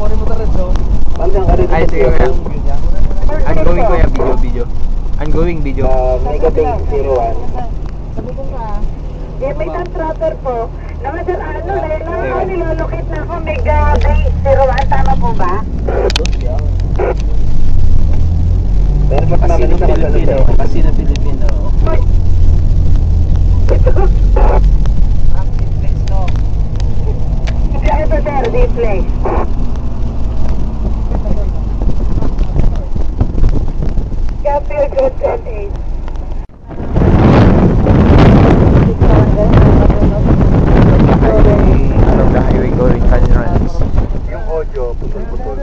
Kunin mo tayo so. Ay, sige kuya. Ongoing kuya, video. Ongoing video. Megabase 01. Sabubong ka. Eh, may trapper po. Naman nilolocate na ako. Megabase 01. Tama po ba? Casino Filipino. Hindi ito sir, display. Capture code 28. Along the highway going Canyons. Yung audio, putol-putol.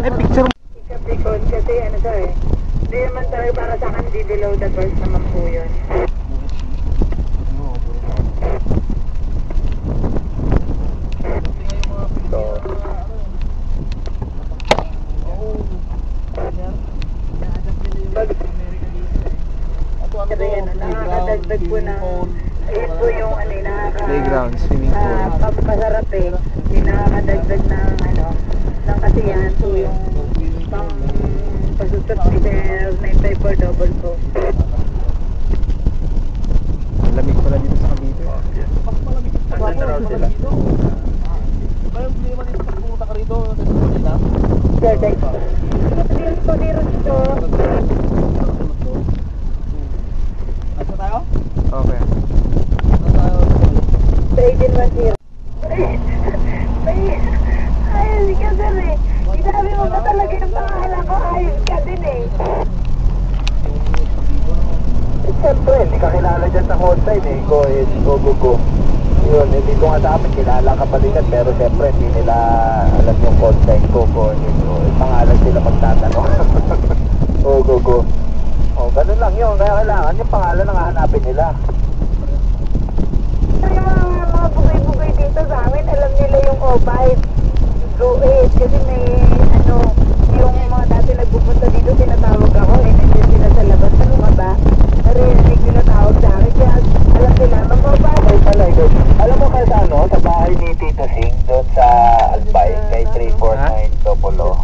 Picture mo. Capture code kasi ano sir eh. Hindi naman talaga para sa akin, di below the belt naman po yun. Kasi ano, nakakadagdag po ng ayun po yung ano, Playground, swimming pool. Pampasarap eh. Nakakadagdag ng ano, ng kasiyahan po yung pang pasusot ni Sir 954 double po. Lamig pala dito sa Cavite. Saan na raw sila? Ba yung problema dito pag pumunta ka rito? Sir, thanks po. Meron po dito. Asa tayo? Okay. Asa tayo? Sa 1810. Ay, hindi ka sir eh. Sinabi mo na talaga yung pangalan ko. Ayos ka din eh. Siyempre, hindi ka kilala dyan sa hotline eh. Go ahead, go. Yun, hindi ko nga dapat kilala ka balikan, pero siyempre hindi nila alam yung hotline ko. Go ahead, pangalan sila magtatanong. Go. Ganun lang yun. Kaya kailangan yung pangalan ang hahanapin nila. Yung mga bugay-bugay dito sa amin, alam nila yung O5. Go ahead. Kasi may ano, yung mga dati nagpupunta dito, tinatawag ako eh. Nandiyan sila sa labas. Ano ka ba? Narinig tinatawag sa akin. Kaya alam nila, mag-O5. Ay pala, alam mo kaya sa ano, sa bahay ni Tito Sing, doon sa Albay, kay 349 Topolo.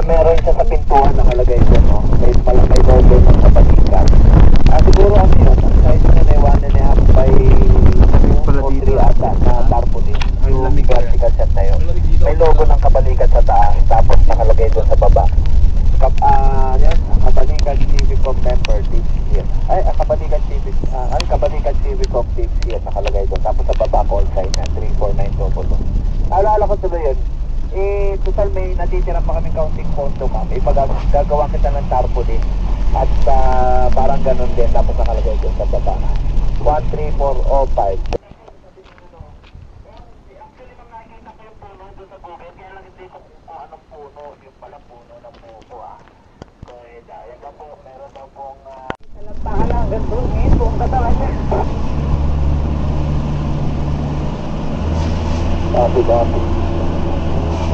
Meron siya sa pintuan nakalagay ko, no? May logo ng kapatikan. Siguro ano yun, kahit na naiwanan niya by 3 ata na tarpaulin. Yung vertical set na yun. May logo ng kabalikat sa taas, tapos nakalagay doon sa baba. Kabalikat Civicom member tips here. Kabalikat Civicom tips here nakalagay doon. Tapos sa baba call sign na 349 Topolo. Naalala ko tuloy yun. Total may natitira pa kaming counting pondo ma'am. Gagawa kita ng tarpaulin. At parang ganun din. Tapos nakalagay doon sa baba. 13405. Salampakan lang hanggang doon eh. Buong katawan niya. Dati.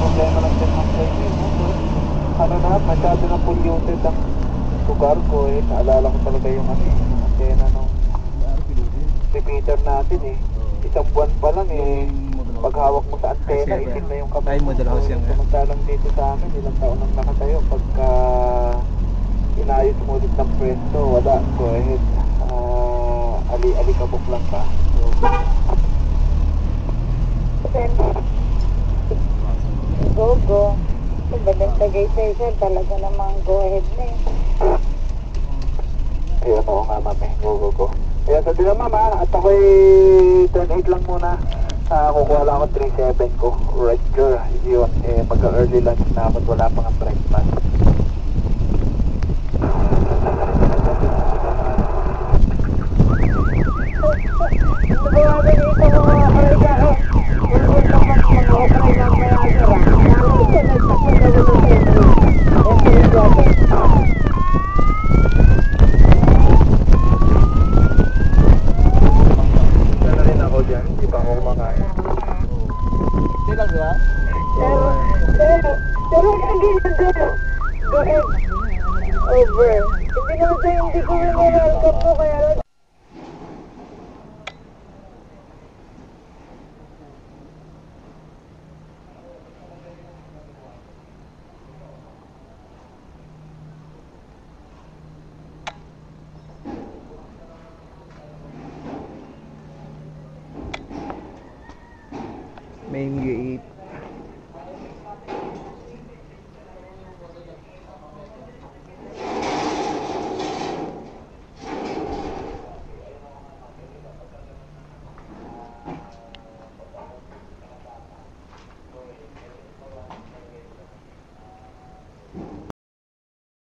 Problema lang din ng training. Ano na, masyado na polluted ang lugar ko eh. Naalala ko talaga yung antena ng repeater natin eh. Isang buwan pa lang eh. Paghawak mo sa antena, itim na yung kamay mo. Samantalang dito sa amin, ilang taon nang nakatayo. Pagka inayos mo ulit ng presto, wala. Go ahead. Ali-alikabok lang ka. Go. Bandang Tagaytay sir, talaga namang go ahead na eh. Ayun, oo nga mami. Go. Kaya sa din na mama, at ako'y 10-8 lang muna. Kukuha lang ako 3-7 ko. Roger, yun. Magka-early lunch na ako at wala pang ang breakfast. Pero hindi na sa'yo. Go ahead. Over. Hindi naman sa'yo, hindi ko welcome po kaya Main gate.